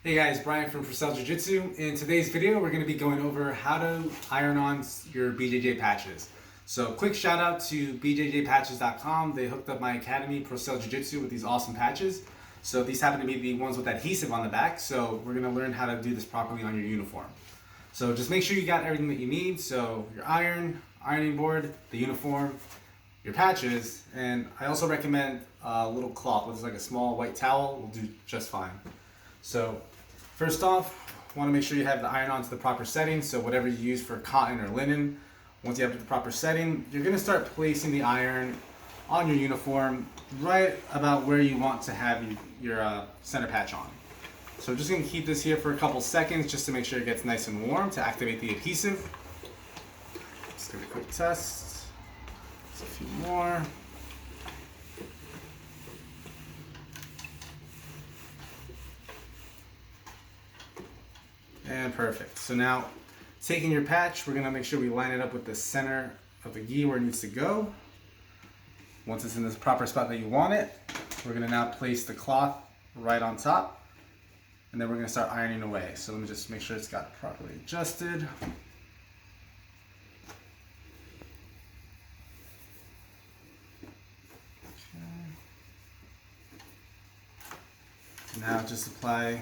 Hey guys, Brian from Procel Jiu-Jitsu. In today's video, we're going to be going over how to iron on your BJJ patches. So quick shout out to bjjpatches.com. They hooked up my academy, Procel Jiu-Jitsu, with these awesome patches. So these happen to be the ones with adhesive on the back. So we're going to learn how to do this properly on your uniform. So just make sure you got everything that you need. So your ironing board, the uniform, your patches, and I also recommend a little cloth, which is like a small white towel, will do just fine. So first off, want to make sure you have the iron on to the proper setting. So whatever you use for cotton or linen, once you have the proper setting, you're going to start placing the iron on your uniform right about where you want to have your center patch on. So I'm just going to keep this here for a couple seconds just to make sure it gets nice and warm to activate the adhesive. Let's give it a quick test. Just a few more. And perfect. So now, taking your patch, we're going to make sure we line it up with the center of the gi where it needs to go. Once it's in this proper spot that you want it, we're going to now place the cloth right on top, and then we're going to start ironing away. So let me just make sure it's got properly adjusted. Okay. Now just apply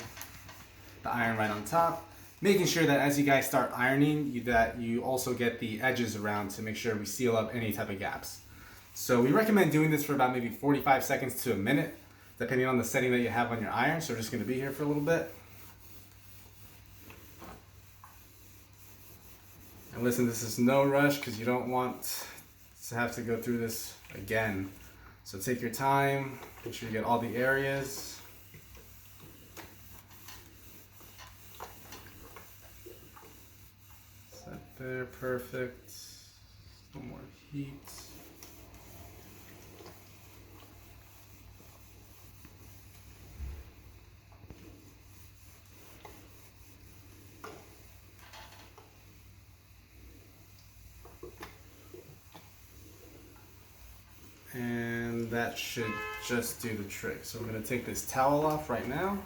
the iron right on top, making sure that as you guys start ironing, that you also get the edges around to make sure we seal up any type of gaps. So we recommend doing this for about maybe 45 seconds to a minute, depending on the setting that you have on your iron. So we're just going to be here for a little bit. And listen, this is no rush because you don't want to have to go through this again. So take your time, make sure you get all the areas. There, perfect. No more heat. And that should just do the trick. So we're going to take this towel off right now.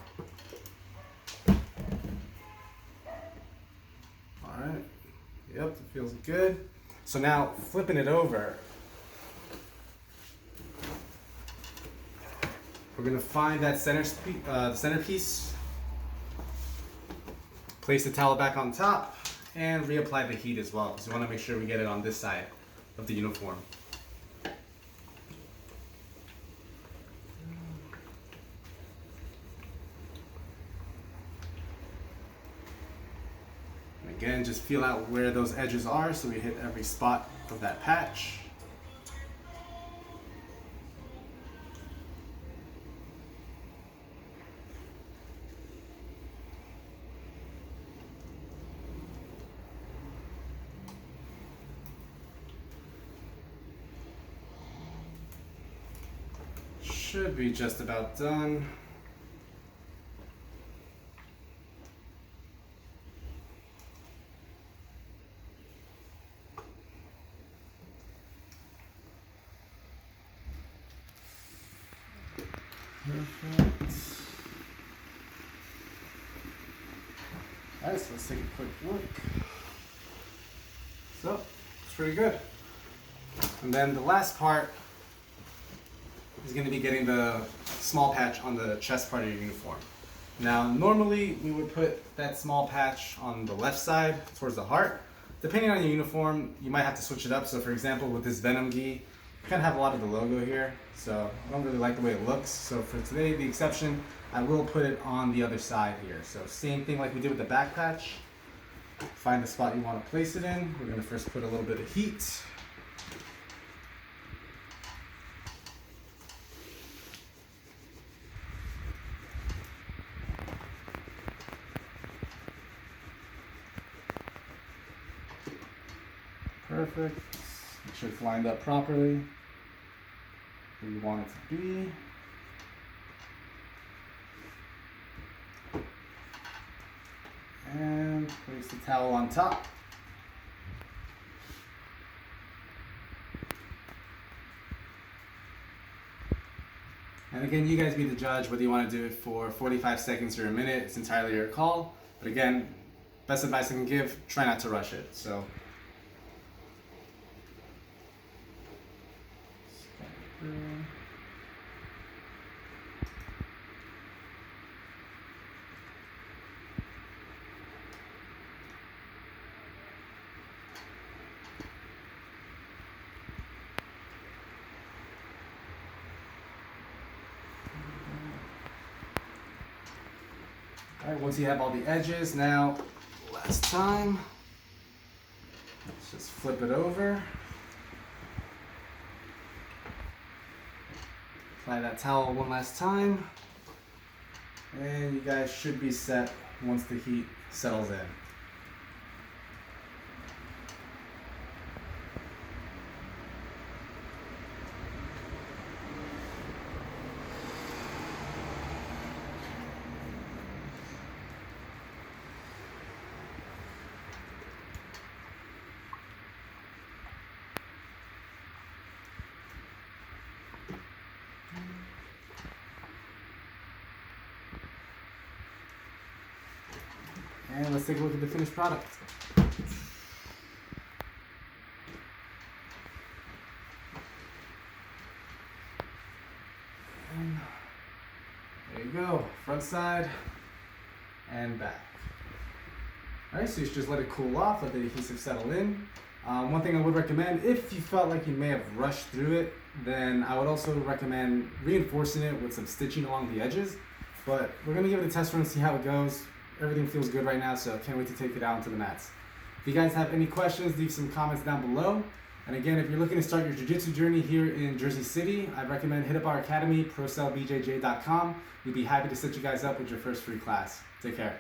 Alright. Yep, it feels good. So now flipping it over, we're going to find that centerpiece, place the towel back on top, and reapply the heat as well. So we want to make sure we get it on this side of the uniform. Again, just feel out where those edges are so we hit every spot of that patch. Should be just about done. Perfect. Alright, so let's take a quick look. So, it's pretty good. And then the last part is going to be getting the small patch on the chest part of your uniform. Now, normally we would put that small patch on the left side towards the heart. Depending on your uniform, you might have to switch it up. So for example, with this Venom gi, you kind of have a lot of the logo here, so I don't really like the way it looks. So for today, the exception, I will put it on the other side here. So same thing like we did with the back patch. Find the spot you want to place it in. We're going to first put a little bit of heat. Perfect. Make sure it's lined up properly where you want it to be. And place the towel on top. And again, you guys be the judge whether you want to do it for 45 seconds or a minute. It's entirely your call. But again, best advice I can give, try not to rush it. So. Alright, once you have all the edges, now last time, let's just flip it over. Apply that towel one last time. And you guys should be set once the heat settles in. And let's take a look at the finished product. And there you go, front side and back. Alright, so you should just let it cool off, let the adhesive settle in. One thing I would recommend, if you felt like you may have rushed through it, then I would also recommend reinforcing it with some stitching along the edges. But we're going to give it a test run and see how it goes. Everything feels good right now, so can't wait to take it out into the mats. If you guys have any questions, leave some comments down below. And again, if you're looking to start your jiu-jitsu journey here in Jersey City, I recommend hit up our academy, procelbjj.com. We'd be happy to set you guys up with your first free class. Take care.